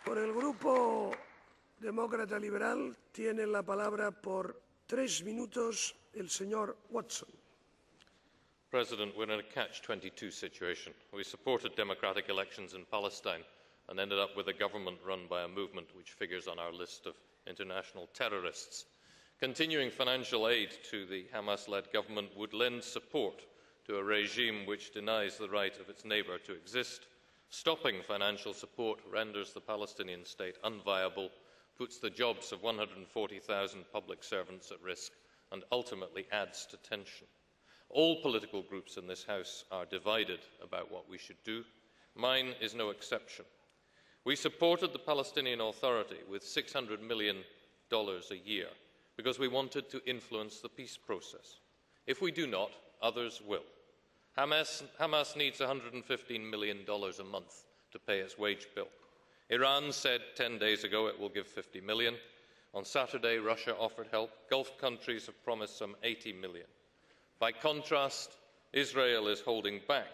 Por el Grupo Demócrata Liberal tiene la palabra por 3 minutos el señor Watson. President, we're in a catch-22 situation. We supported democratic elections in Palestine and ended up with a government run by a movement which figures on our list of international terrorists. Continuing financial aid to the Hamas-led government would lend support to a regime which denies the right of its neighbour to exist. Stopping financial support renders the Palestinian state unviable, puts the jobs of 140,000 public servants at risk, and ultimately adds to tension. All political groups in this House are divided about what we should do. Mine is no exception. We supported the Palestinian Authority with $600 million a year because we wanted to influence the peace process. If we do not, others will. Hamas needs $115 million a month to pay its wage bill. Iran said 10 days ago it will give $50 million. On Saturday, Russia offered help. Gulf countries have promised some $80 million. By contrast, Israel is holding back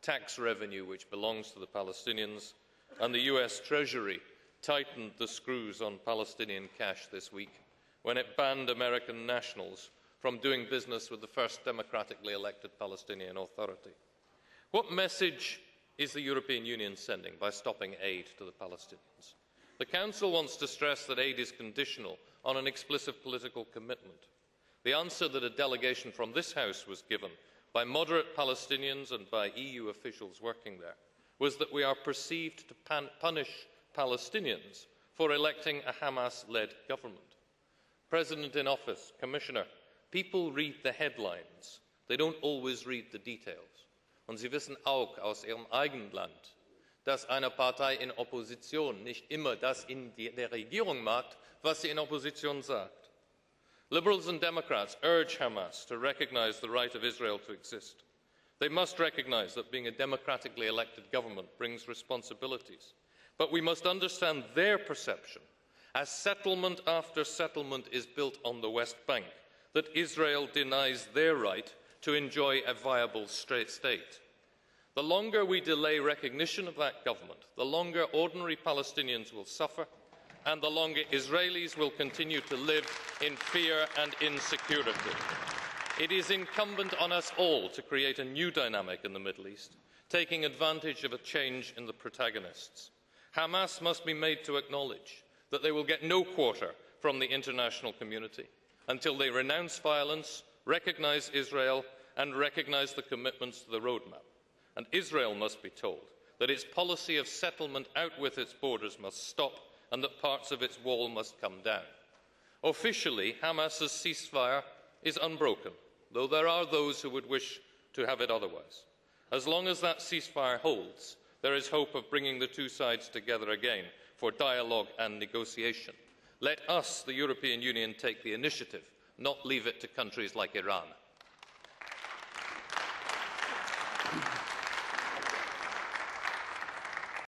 tax revenue which belongs to the Palestinians, and the US Treasury tightened the screws on Palestinian cash this week when it banned American nationals from doing business with the first democratically elected Palestinian Authority. What message is the European Union sending by stopping aid to the Palestinians? The Council wants to stress that aid is conditional on an explicit political commitment. The answer that a delegation from this House was given by moderate Palestinians and by EU officials working there was that we are perceived to punish Palestinians for electing a Hamas-led government. President in office, Commissioner, people read the headlines. They don't always read the details. Und Sie wissen auch aus Ihrem eigenen Land, dass eine Partei in Opposition nicht immer das in der Regierung macht, was sie in Opposition sagt. Liberals and Democrats urge Hamas to recognise the right of Israel to exist. They must recognise that being a democratically elected government brings responsibilities. But we must understand their perception as settlement after settlement is built on the West Bank, that Israel denies their right to enjoy a viable state. The longer we delay recognition of that government, the longer ordinary Palestinians will suffer, and the longer Israelis will continue to live in fear and insecurity. It is incumbent on us all to create a new dynamic in the Middle East, taking advantage of a change in the protagonists. Hamas must be made to acknowledge that they will get no quarter from the international community until they renounce violence, recognise Israel, and recognise the commitments to the roadmap. And Israel must be told that its policy of settlement out with its borders must stop and that parts of its wall must come down. Officially, Hamas's ceasefire is unbroken, though there are those who would wish to have it otherwise. As long as that ceasefire holds, there is hope of bringing the two sides together again for dialogue and negotiation. Let us, the European Union, take the initiative, not leave it to countries like Iran.